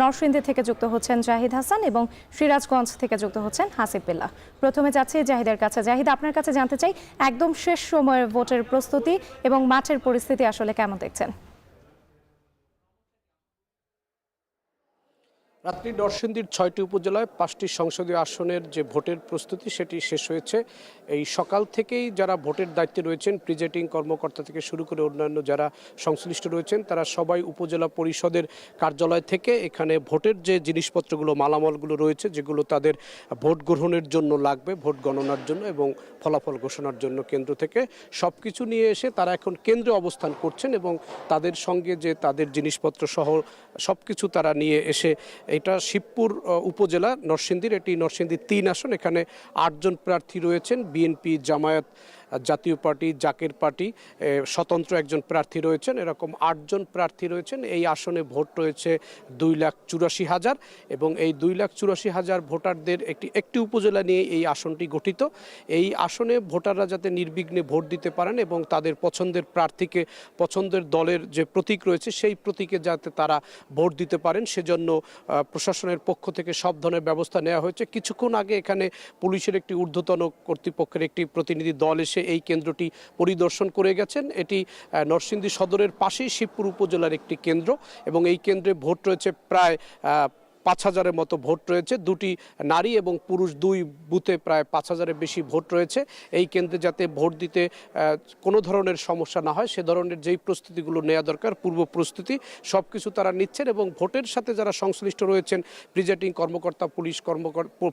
নরসিংদী থেকে যুক্ত হচ্ছেন জাহিদ হাসান এবং সিরাজগঞ্জ থেকে যুক্ত হচ্ছেন হাসিব বিল্লাহ। প্রথমে যাচ্ছি জাহিদের কাছে। জাহিদ, আপনার কাছে জানতে চাই একদম শেষ সময়ের ভোটের প্রস্তুতি এবং মাঠের পরিস্থিতি আসলে কেমন দেখছেন? রাত্রি নরসিংদীর ৬টি উপজেলায় ৫টি সংসদীয় আসনের যে ভোটের প্রস্তুতি সেটি শেষ হয়েছে। এই সকাল থেকেই যারা ভোটের দায়িত্বে রয়েছেন, প্রিজাইডিং কর্মকর্তা থেকে শুরু করে অন্যান্য যারা সংশ্লিষ্ট রয়েছেন, তারা সবাই উপজেলা পরিষদের কার্যালয় থেকে এখানে ভোটের যে জিনিসপত্রগুলো, মালামালগুলো রয়েছে, যেগুলো তাদের ভোট গ্রহণের জন্য লাগবে, ভোট গণনার জন্য এবং ফলাফল ঘোষণার জন্য কেন্দ্র থেকে সব কিছু নিয়ে এসে তারা এখন কেন্দ্রে অবস্থান করছেন এবং তাদের সঙ্গে যে তাদের জিনিসপত্র সহ সব কিছু তারা নিয়ে এসে, এটা শিবপুর উপজেলা নরসিংদীর, এটি নরসিংদীর ৩ আসন। এখানে ৮ জন প্রার্থী রয়েছেন। বিএনপি, জামায়াত, জাতীয় পার্টি, জাকের পার্টি, স্বতন্ত্র একজন প্রার্থী রয়েছেন, এরকম ৮ জন প্রার্থী রয়েছেন। এই আসনে ভোট রয়েছে 2,84,000 এবং এই 2,84,000 ভোটারদের একটি উপজেলা নিয়ে এই আসনটি গঠিত। এই আসনে ভোটাররা যাতে নির্বিঘ্নে ভোট দিতে পারেন এবং তাদের পছন্দের প্রার্থীকে, পছন্দের দলের যে প্রতীক রয়েছে সেই প্রতীকে যাতে তারা ভোট দিতে পারেন, সেজন্য প্রশাসনের পক্ষ থেকে সব ধরনের ব্যবস্থা নেওয়া হয়েছে। কিছুক্ষণ আগে এখানে পুলিশের একটি ঊর্ধ্বতন কর্তৃপক্ষের একটি প্রতিনিধি দল এসে এই কেন্দ্রটি পরিদর্শন করে গেছেন। এটি নরসিংদী সদরের পাশেই শিবপুর উপজেলার একটি কেন্দ্র এবং এই কেন্দ্রে ভোট রয়েছে প্রায় 5,000-এর মতো ভোট রয়েছে। দুটি নারী এবং পুরুষ 2 বুথে প্রায় 5,000-এর বেশি ভোট রয়েছে। এই কেন্দ্রে যাতে ভোট দিতে কোনো ধরনের সমস্যা না হয় সে ধরনের যেই প্রস্তুতিগুলো নেওয়া দরকার, পূর্ব প্রস্তুতি সব কিছু তারা নিচ্ছেন এবং ভোটের সাথে যারা সংশ্লিষ্ট রয়েছেন, প্রিজাইডিং কর্মকর্তা,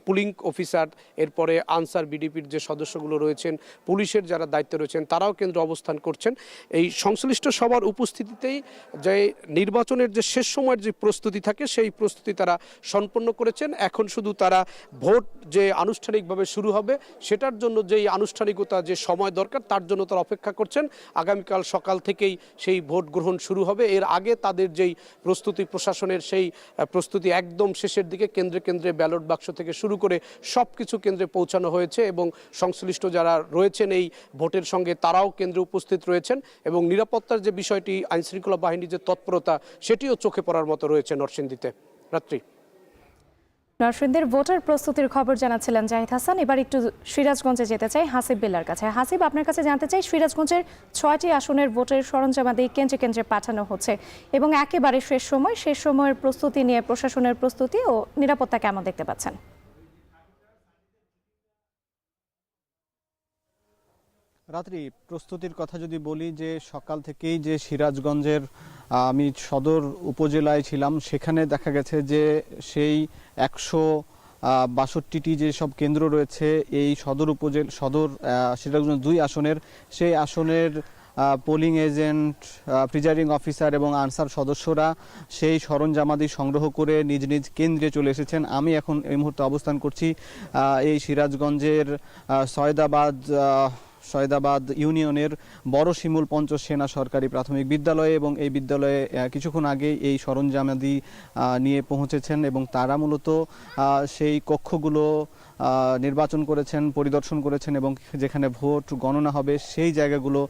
পুলিং অফিসার, এরপরে আনসার বিডিপির যে সদস্যগুলো রয়েছেন, পুলিশের যারা দায়িত্বে রয়েছেন, তারাও কেন্দ্রে অবস্থান করছেন। এই সংশ্লিষ্ট সবার উপস্থিতিতেই যে নির্বাচনের যে শেষ সময়ের যে প্রস্তুতি থাকে সেই প্রস্তুতি তারা সম্পন্ন করেছেন। এখন শুধু তারা ভোট যে আনুষ্ঠানিকভাবে শুরু হবে সেটার জন্য যেই আনুষ্ঠানিকতা, যে সময় দরকার, তার জন্য তারা অপেক্ষা করছেন। আগামীকাল সকাল থেকেই সেই ভোট গ্রহণ শুরু হবে। এর আগে তাদের যেই প্রস্তুতি, প্রশাসনের সেই প্রস্তুতি একদম শেষের দিকে কেন্দ্রে কেন্দ্রে ব্যালট বাক্স থেকে শুরু করে সব কিছু কেন্দ্রে পৌঁছানো হয়েছে এবং সংশ্লিষ্ট যারা রয়েছেন এই ভোটের সঙ্গে তারাও কেন্দ্রে উপস্থিত রয়েছেন এবং নিরাপত্তার যে বিষয়টি, আইনশৃঙ্খলা বাহিনীর যে তৎপরতা, সেটিও চোখে পড়ার মতো রয়েছে নরসিংদীতে। রাত্রি নরসিংদীর ভোটার প্রস্তুতির খবর জানাচ্ছিলেন জাহিদ হাসান। এবার একটু সিরাজগঞ্জে যেতে চাই হাসিব বিল্লার কাছে। হাসিব, আপনার কাছে জানতে চাই সিরাজগঞ্জের 6টি আসনের ভোটের সরঞ্জামাদি কেন্দ্রে কেন্দ্রে পাঠানো হচ্ছে এবং একেবারে শেষ সময়ের প্রস্তুতি নিয়ে প্রশাসনের প্রস্তুতি ও নিরাপত্তা কেমন দেখতে পাচ্ছেন? রাত্রি প্রস্তুতির কথা যদি বলি, যে সকাল থেকেই যে সিরাজগঞ্জের আমি সদর উপজেলায় ছিলাম, সেখানে দেখা গেছে যে সেই 162টি যে সব কেন্দ্র রয়েছে এই সদর সিরাজগঞ্জ 2 আসনের, সেই আসনের পোলিং এজেন্ট, প্রিজাইডিং অফিসার এবং আনসার সদস্যরা সেই সরঞ্জামাদি সংগ্রহ করে নিজ নিজ কেন্দ্রে চলে এসেছেন। আমি এখন এই মুহূর্তে অবস্থান করছি এই সিরাজগঞ্জের সয়দাবাদ ইউনিয়নের বড় শিমুল পঞ্চম সেনা সরকারি প্রাথমিক বিদ্যালয়ে এবং এই বিদ্যালয়ে কিছুক্ষণ আগে এই সরঞ্জামাদি নিয়ে পৌঁছেছেন এবং তারা মূলত সেই কক্ষগুলো নির্বাচন করেছেন, পরিদর্শন করেছেন এবং যেখানে ভোট গণনা হবে সেই জায়গাগুলো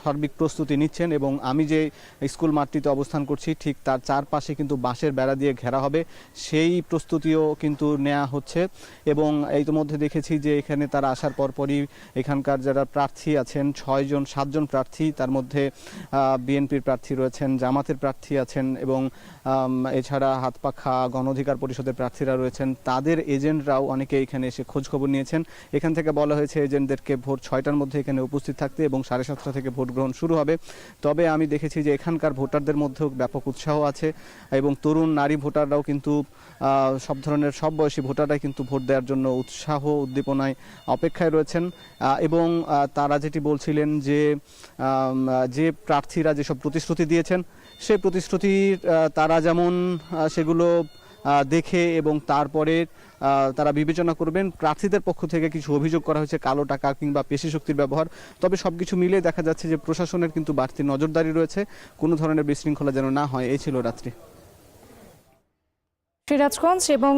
সার্বিক প্রস্তুতি নিচ্ছেন। এবং আমি যে স্কুল মাঠটিতে অবস্থান করছি ঠিক তার চারপাশে কিন্তু বাঁশের বেড়া দিয়ে ঘেরা হবে, সেই প্রস্তুতিও কিন্তু নেওয়া হচ্ছে। এবং ইতিমধ্যে দেখেছি যে এখানে তারা আসার পরপরই এখানকার যারা প্রার্থী আছেন 7জন প্রার্থী, তার মধ্যে বিএনপির প্রার্থী রয়েছেন, জামাতের প্রার্থী আছেন এবং এছাড়া হাতপাখা গণ অধিকার পরিষদের প্রার্থীরা রয়েছেন, তাদের এজেন্টরাও অনেকে এখানে এসে খোঁজখবর নিয়েছেন। এখান থেকে বলা হয়েছে এজেন্টদেরকে ভোর 6টার মধ্যে এখানে উপস্থিত থাকতে এবং 7:30 থেকে ভোট গ্রহণ শুরু হবে। তবে আমি দেখেছি যে এখানকার ভোটারদের মধ্যেও ব্যাপক উৎসাহ আছে এবং তরুণ নারী ভোটাররাও কিন্তু সব বয়সী ভোটাররাই কিন্তু ভোট দেওয়ার জন্য উৎসাহ উদ্দীপনায় অপেক্ষায় রয়েছেন। এবং তারা যেটি বলছিলেন যে প্রার্থীরা যেসব প্রতিশ্রুতি দিয়েছেন সেই প্রতিশ্রুতি তারা যেমন সেগুলো দেখে এবং তারপরে তারা বিবেচনা করবেন। প্রার্থীদের পক্ষ থেকে কিছু অভিযোগ করা হয়েছে কালো টাকা কিংবা পেশি শক্তির ব্যবহার। তবে সবকিছু মিলে দেখা যাচ্ছে যে প্রশাসনের কিন্তু বাড়তি নজরদারি রয়েছে, কোনো ধরনের বিশৃঙ্খলা যেন না হয়। এই ছিল রাত্রি। সিরাজগঞ্জ এবং